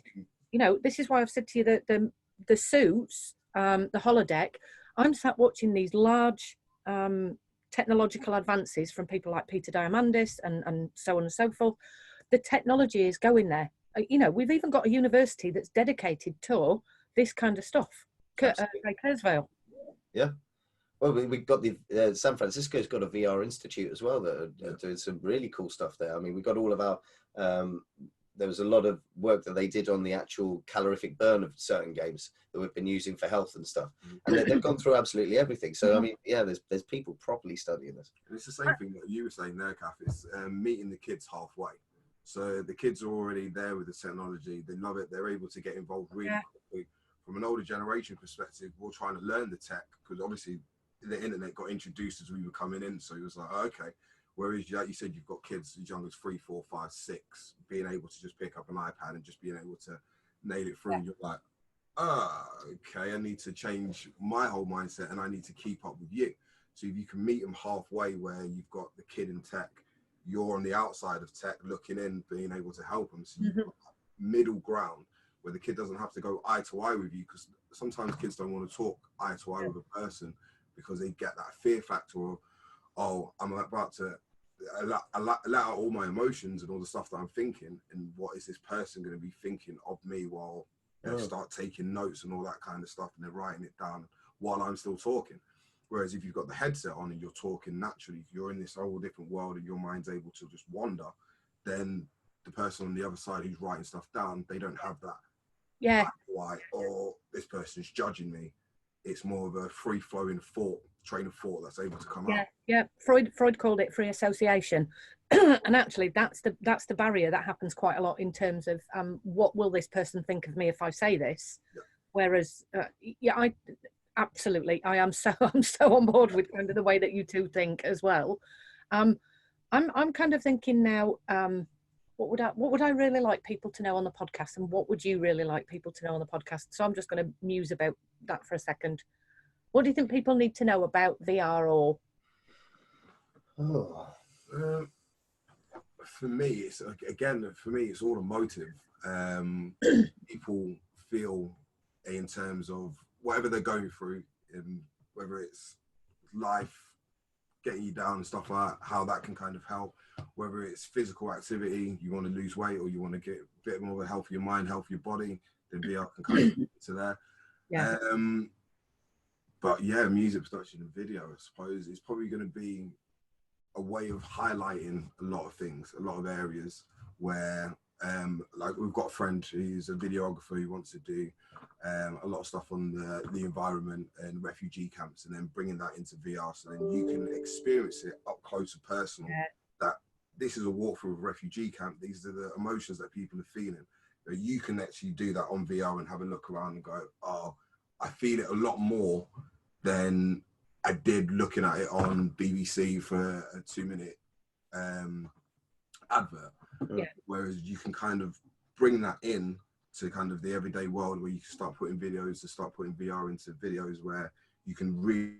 you know, this is why I've said to you that the suits, the holodeck. I'm sat watching these large technological advances from people like Peter Diamandis and so on and so forth. The technology is going there. You know, we've even got a university that's dedicated to this kind of stuff. Kurzweil. Yeah. Well, we've got the San Francisco's got a VR institute as well that are doing some really cool stuff there. I mean, we got all of our. There was a lot of work that they did on the actual calorific burn of certain games that we've been using for health and stuff, and they've gone through absolutely everything. So I mean, yeah, there's people properly studying this. And it's the same thing that you were saying there, Kath. It's meeting the kids halfway. So the kids are already there with the technology. They love it. They're able to get involved really quickly. From an older generation perspective, we're trying to learn the tech because obviously the internet got introduced as we were coming in. So it was like, okay, Whereas, like you said, you've got kids as young as 3, 4, 5, 6, being able to just pick up an iPad and just being able to nail it through. Yeah. You're like, okay, I need to change my whole mindset and I need to keep up with you. So if you can meet them halfway, where you've got the kid in tech, you're on the outside of tech looking in, being able to help them. So you've got that middle ground where the kid doesn't have to go eye to eye with you, because sometimes kids don't want to talk eye to eye with a person because they get that fear factor of, oh, I'm about to allow out all my emotions and all the stuff that I'm thinking, and what is this person going to be thinking of me while they start taking notes and all that kind of stuff, and they're writing it down while I'm still talking. Whereas if you've got the headset on and you're talking naturally, you're in this whole different world and your mind's able to just wander, then the person on the other side who's writing stuff down, they don't have that. Yeah. Why? Or this person's judging me. It's more of a free-flowing train of thought that's able to come out. Yeah. Freud called it free association, and actually, that's the barrier that happens quite a lot in terms of what will this person think of me if I say this? Yeah. Whereas, I absolutely, I'm so on board with kind of the way that you two think as well. I'm kind of thinking now. What would I really like people to know on the podcast, and what would you really like people to know on the podcast? So I'm just going to muse about that for a second. What do you think people need to know about VR? Or for me, it's automotive. People feel in terms of whatever they're going through, whether it's life getting you down and stuff like that, how that can kind of help. Whether it's physical activity, you want to lose weight, or you want to get a bit more of a healthier mind, healthier body, then VR can kind of get to there. Yeah. But yeah, music production and video, I suppose, is probably going to be a way of highlighting a lot of things, a lot of areas where, like we've got a friend who's a videographer who wants to do a lot of stuff on the environment and refugee camps, and then bringing that into VR, so then you can experience it up close and personal. Yeah. That this is a walkthrough of a refugee camp. These are the emotions that people are feeling. You can actually do that on VR and have a look around and go, oh, I feel it a lot more than I did looking at it on BBC for a 2-minute advert. Yeah. Whereas you can kind of bring that in to kind of the everyday world, where you can start putting VR into videos where you can really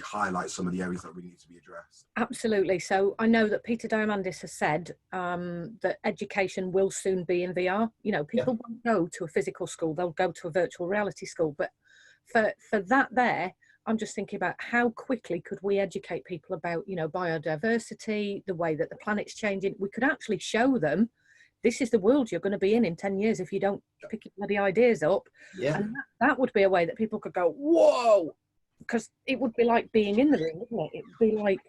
highlight some of the areas that really need to be addressed. Absolutely. So I know that Peter Diamandis has said that education will soon be in VR. You know, people won't go to a physical school, they'll go to a virtual reality school. But for that there, I'm just thinking about how quickly could we educate people about, you know, biodiversity, the way that the planet's changing. We could actually show them, this is the world you're going to be in 10 years if you don't pick your bloody ideas up. Yeah. And that would be a way that people could go, whoa, because it would be like being in the room, wouldn't it? It would be like,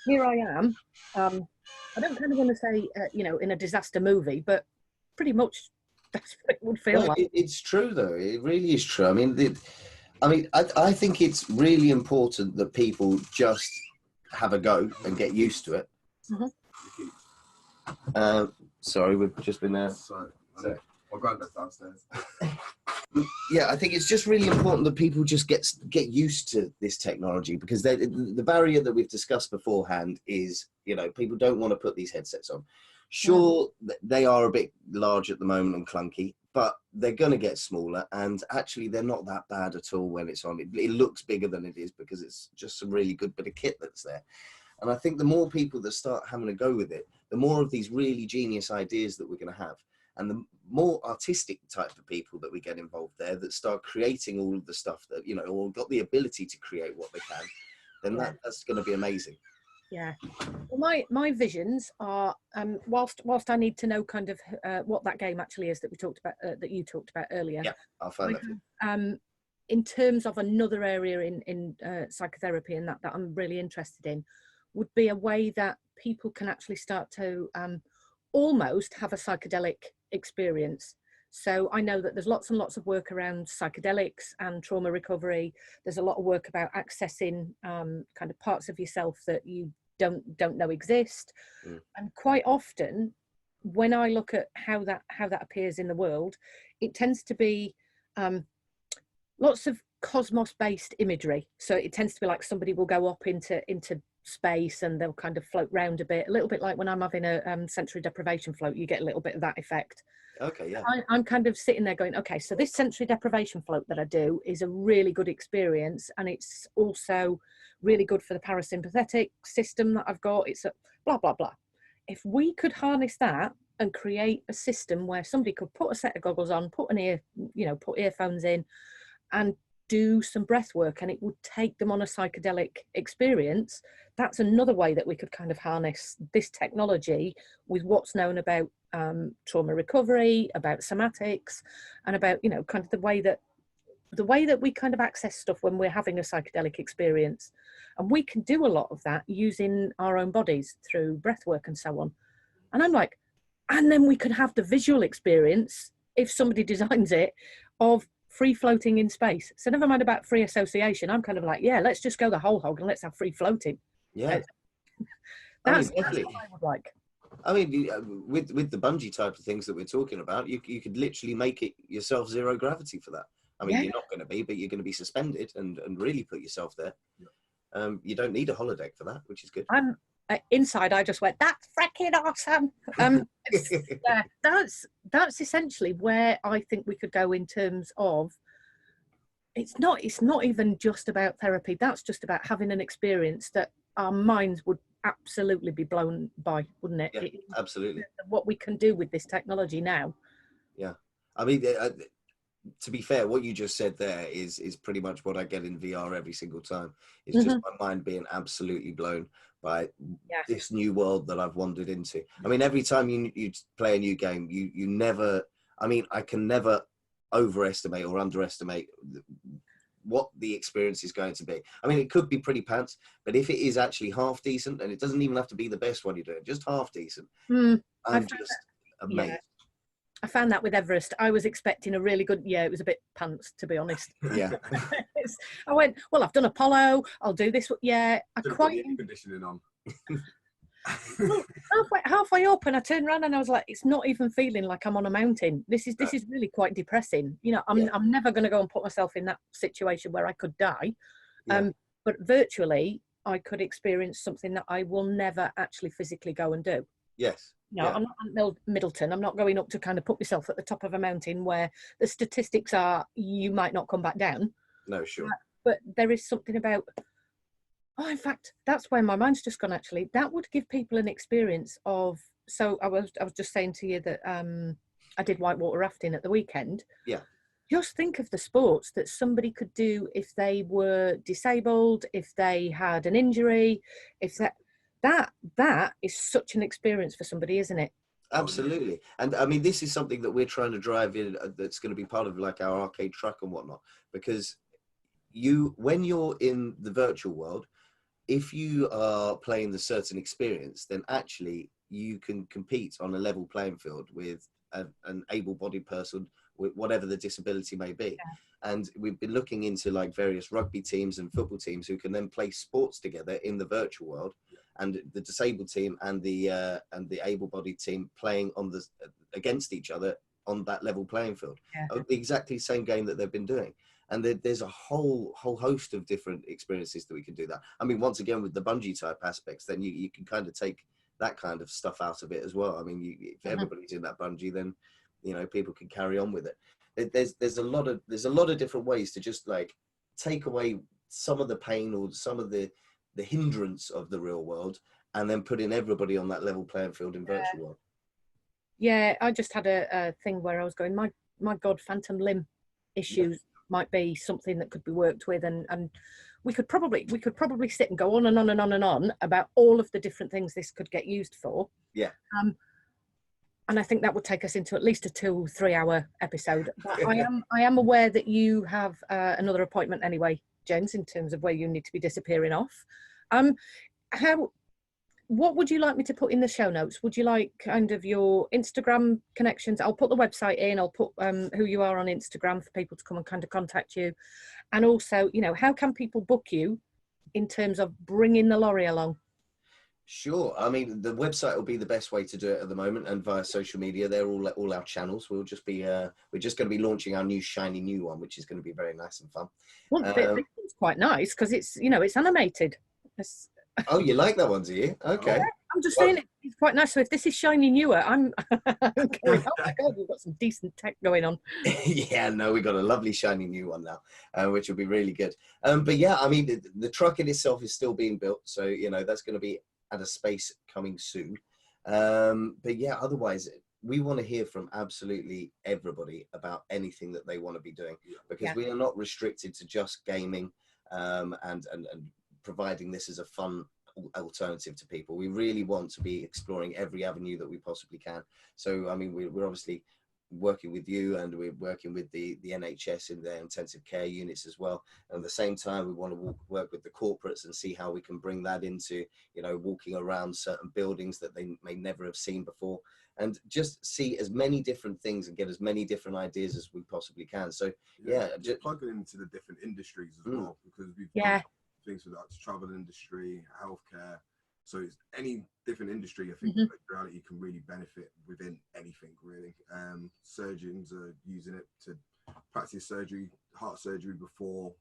here I am. I don't kind of want to say, you know, in a disaster movie, but pretty much that's what it would feel like. It's true, though. It really is true. I mean, I think it's really important that people just have a go and get used to it. Mm-hmm. Sorry, we've just been there. Sorry. My granddad's downstairs. Yeah, I think it's just really important that people just get used to this technology, because the barrier that we've discussed beforehand is, you know, people don't want to put these headsets on. Sure, they are a bit large at the moment and clunky, but they're going to get smaller, and actually they're not that bad at all when it's on. It looks bigger than it is because it's just some really good bit of kit that's there. And I think the more people that start having a go with it, the more of these really genius ideas that we're going to have. And the more artistic type of people that we get involved there, that start creating all of the stuff that, you know, or got the ability to create what they can, then that's going to be amazing. Yeah. Well, my visions are, whilst I need to know kind of what that game actually is that we talked about, that you talked about earlier. Yeah, I'll find that. In terms of another area in psychotherapy and that I'm really interested in, would be a way that people can actually start to almost have a psychedelic experience. So I know that there's lots and lots of work around psychedelics and trauma recovery. There's a lot of work about accessing kind of parts of yourself that you don't know exist. And quite often when I look at how that appears in the world, it tends to be lots of cosmos based imagery. So it tends to be like somebody will go up into space, and they'll kind of float round a bit, a little bit like when I'm having a sensory deprivation float. You get a little bit of that effect. Okay, yeah. I'm kind of sitting there going, okay, so this sensory deprivation float that I do is a really good experience, and it's also really good for the parasympathetic system that I've got. It's a blah, blah, blah. If we could harness that and create a system where somebody could put a set of goggles on, put earphones in, and do some breath work, and it would take them on a psychedelic experience, that's another way that we could kind of harness this technology with what's known about trauma recovery, about somatics, and about, you know, kind of the way that we kind of access stuff when we're having a psychedelic experience. And we can do a lot of that using our own bodies through breath work and so on. And I'm like, and then we could have the visual experience, if somebody designs it, of free floating in space. So never mind about free association. I'm kind of like, yeah, let's just go the whole hog and let's have free floating. Yeah. That's definitely. that's what I would like. I mean, with the bungee type of things that we're talking about, you could literally make it yourself zero gravity for that. I mean, you're not going to be, but you're going to be suspended and really put yourself there. You don't need a holodeck for that, which is good. I'm inside. I just went, that's freaking awesome. Yeah, that's essentially where I think we could go in terms of. It's not even just about therapy. That's just about having an experience that our minds would absolutely be blown by, wouldn't it? Yeah, absolutely. What we can do with this technology now. Yeah, I mean, to be fair, what you just said there is pretty much what I get in VR every single time. It's just my mind being absolutely blown by this new world that I've wandered into. I mean, every time you play a new game, you never, I mean, I can never overestimate or underestimate what the experience is going to be. I mean, it could be pretty pants, but if it is actually half decent, and it doesn't even have to be the best one you're doing, just half decent, I'm just amazed. Yeah. I found that with Everest. I was expecting a really good, it was a bit pants, to be honest. Yeah. I went, well, I've done Apollo, I'll do this. Yeah, I quite... Put the air conditioning on. halfway up, and I turned around and I was like, it's not even feeling like I'm on a mountain. This is really quite depressing. You know, I'm never going to go and put myself in that situation where I could die. But virtually, I could experience something that I will never actually physically go and do. Yes. No, I'm not at Middleton. I'm not going up to kind of put myself at the top of a mountain where the statistics are you might not come back down. No, sure. But there is something about, in fact, that's where my mind's just gone, actually. That would give people an experience of, so I was just saying to you that I did whitewater rafting at the weekend. Yeah. Just think of the sports that somebody could do if they were disabled, if they had an injury, if that is such an experience for somebody, isn't it? Absolutely. And I mean, this is something that we're trying to drive in, that's going to be part of like our arcade truck and whatnot, because when you're in the virtual world, if you are playing the certain experience, then actually you can compete on a level playing field with an able-bodied person with whatever the disability may be. And we've been looking into like various rugby teams and football teams who can then play sports together in the virtual world, and the disabled team and the able-bodied team playing against each other on that level playing field. Exactly the same game that they've been doing. And there's a whole host of different experiences that we can do that. I mean, once again, with the bungee type aspects, then you can kind of take that kind of stuff out of it as well. I mean, if everybody's in that bungee, then, you know, people can carry on with it. There's a lot of different ways to just like take away some of the pain or some of the hindrance of the real world, and then putting everybody on that level playing field in virtual world. Yeah, I just had a thing where I was going, my God, phantom limb issues might be something that could be worked with, and we could probably sit and go on and on and on and on about all of the different things this could get used for. Yeah. And I think that would take us into at least a 2-3 hour episode. But I am aware that you have another appointment anyway, James, in terms of where you need to be disappearing off. What would you like me to put in the show notes? Would you like kind of your Instagram connections? I'll put the website in. I'll put who you are on Instagram for people to come and kind of contact you. And also, you know, how can people book you in terms of bringing the lorry along? Sure. I mean, the website will be the best way to do it at the moment, and via social media. They're all our channels. We'll just be we're just going to be launching our shiny new one, which is going to be very nice and fun. Well, it's quite nice because it's, you know, it's animated. Oh, you like that one, do you? Okay. Yeah, I'm just saying it's quite nice. So if this is shiny newer, I'm going, oh my God, we've got some decent tech going on. Yeah, no, we got a lovely shiny new one now, which will be really good. But yeah, I mean, the truck in itself is still being built, so you know that's going to be at a space coming soon. But yeah, otherwise, we want to hear from absolutely everybody about anything that they want to be doing, because we are not restricted to just gaming and providing this as a fun alternative to people. We really want to be exploring every avenue that we possibly can. So I mean, we're obviously working with you, and we're working with the NHS in their intensive care units as well. And at the same time, we want to work with the corporates and see how we can bring that into, you know, walking around certain buildings that they may never have seen before, and just see as many different things and get as many different ideas as we possibly can. So just plugging into the different industries as well, because we've done things with the travel industry, healthcare. So it's any different industry, I think reality can really benefit within anything, really. Surgeons are using it to practice surgery, heart surgery before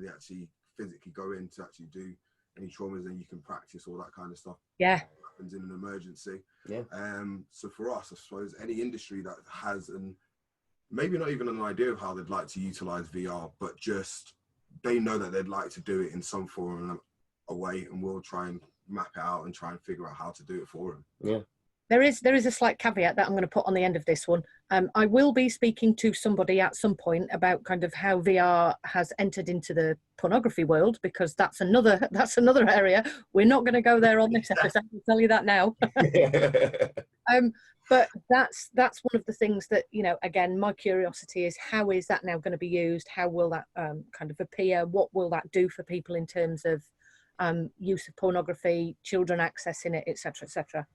they actually physically go in to actually do any traumas, and you can practice all that kind of stuff. Yeah. Happens in an emergency. Yeah. So for us, I suppose any industry that has maybe not even an idea of how they'd like to utilize VR, but just they know that they'd like to do it in some form or way, and we'll try and map it out and try and figure out how to do it for them. Yeah. There is a slight caveat that I'm going to put on the end of this one. I will be speaking to somebody at some point about kind of how VR has entered into the pornography world, because that's another area. We're not going to go there on this episode. I'll tell you that now. But that's one of the things that, you know, again, my curiosity is, how is that now going to be used? How will that kind of appear? What will that do for people in terms of use of pornography, children accessing it, etc., etc.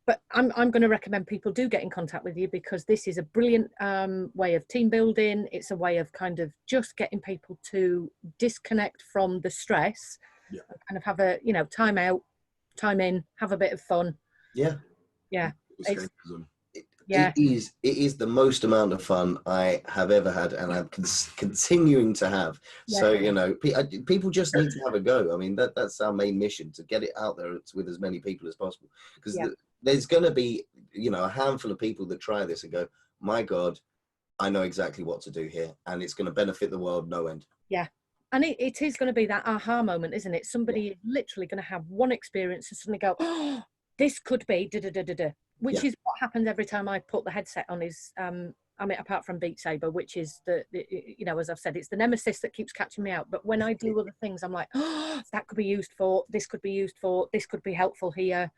But I'm going to recommend people do get in contact with you, because this is a brilliant way of team building. It's a way of kind of just getting people to disconnect from the stress, and kind of have a, you know, time out, time in, have a bit of fun. Yeah. Yeah. It is the most amount of fun I have ever had, and I'm continuing to have. So, you know, people just need to have a go. I mean, that's our main mission, to get it out there with as many people as possible, because there's going to be, you know, a handful of people that try this and go, my God, I know exactly what to do here, and it's going to benefit the world no end. Yeah. And it is going to be that aha moment, isn't it? Somebody is literally going to have one experience and suddenly go, oh, this could be da-da-da-da-da. Which is what happens every time I put the headset on. Is I mean, apart from Beat Saber, which is the you know, as I've said, it's the nemesis that keeps catching me out. But when I do other things, I'm like, oh, that could be used for, this could be used for, this could be helpful here.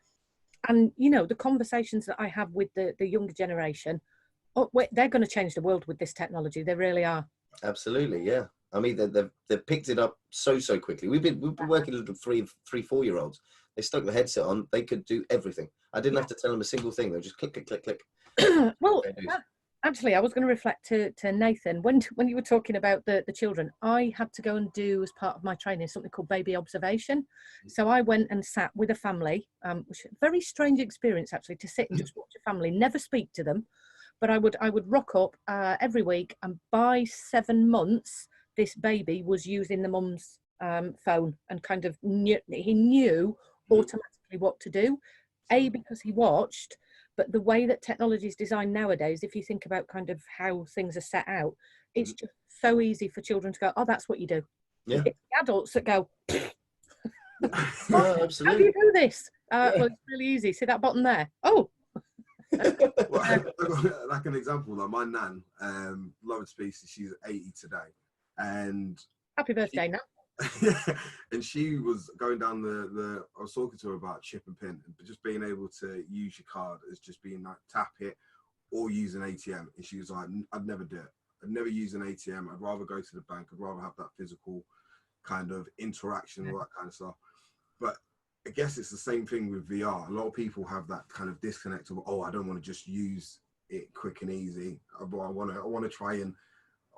And you know, the conversations that I have with the younger generation, they're going to change the world with this technology. They really are. Absolutely, yeah. I mean, they've picked it up so quickly. We've been working with 3-4-year-olds. They stuck the headset on. They could do everything. I didn't have to tell them a single thing. They just click, click, click, click. Well, actually, I was going to reflect to Nathan, when you were talking about the children, I had to go and do, as part of my training, something called baby observation. So I went and sat with a family, which is a very strange experience, actually, to sit and just watch a family, never speak to them. But I would rock up every week, and by 7 months, this baby was using the mum's phone, and kind of he knew automatically what to do, because he watched. But the way that technology is designed nowadays, if you think about kind of how things are set out, it's just so easy for children to go, oh, that's what you do. It's the adults that go, no, absolutely. How do you do this? Well, it's really easy. See that button there? Oh. Well, like an example, like my nan, loved species, she's 80 today. And happy birthday, Nan. And she was going down I was talking to her about chip and pin, but just being able to use your card as just being like tap it or use an ATM. And she was like, I'd never do it. I'd never use an ATM. I'd rather go to the bank. I'd rather have that physical kind of interaction, all that kind of stuff. But I guess it's the same thing with VR. A lot of people have that kind of disconnect of, oh, I don't want to just use it quick and easy. I want to try and,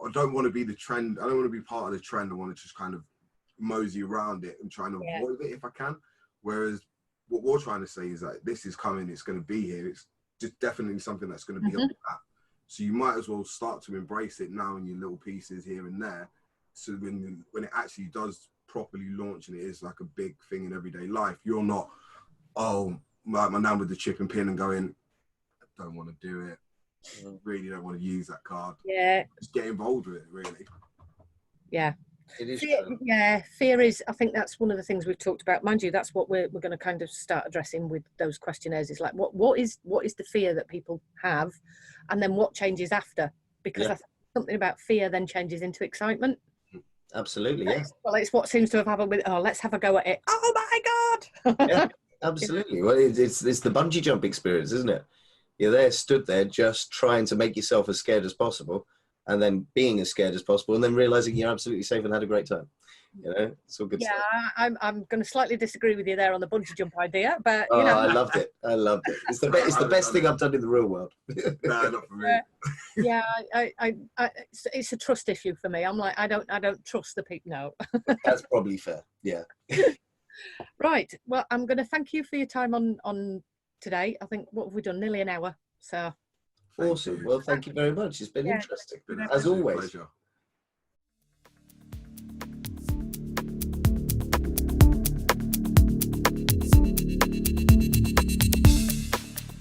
I don't want to be the trend. I don't want to be part of the trend. I want to just kind of mosey around it and try and avoid it if I can. Whereas what we're trying to say is that this is coming, it's going to be here. It's just definitely something that's going to be up with that. So you might as well start to embrace it now in your little pieces here and there so when it actually does properly launch and it is like a big thing in everyday life, you're not, oh, my nan with the chip and pin and going, I don't want to do it. I really don't want to use that card. Yeah. Just get involved with it, really. Yeah. It is fear, true. yeah, fear is, I think that's one of the things we've talked about. Mind you, that's what we're going to kind of start addressing with those questionnaires, is like, what is the fear that people have, and then what changes after? Because I think something about fear then changes into excitement. Absolutely, yeah. Well, it's what seems to have happened with, oh, let's have a go at it. Oh my God. Yeah, absolutely. Well, it's the bungee jump experience, isn't it? You're there, stood there, just trying to make yourself as scared as possible, and then being as scared as possible, and then realizing you're absolutely safe and had a great time. You know, it's all good stuff. Yeah, I'm going to slightly disagree with you there on the bungee jump idea, but you know, I loved it. It's the best thing I've done in the real world. No, not for me. Yeah, it's a trust issue for me. I'm like, I don't trust the people. No. That's probably fair. Yeah. Right. Well, I'm going to thank you for your time on today. I think, what have we done? Nearly an hour. So. Awesome. Well, thank you very much. It's been interesting, as always. Pleasure.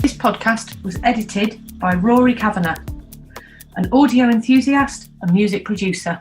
This podcast was edited by Rory Kavanagh, an audio enthusiast and music producer.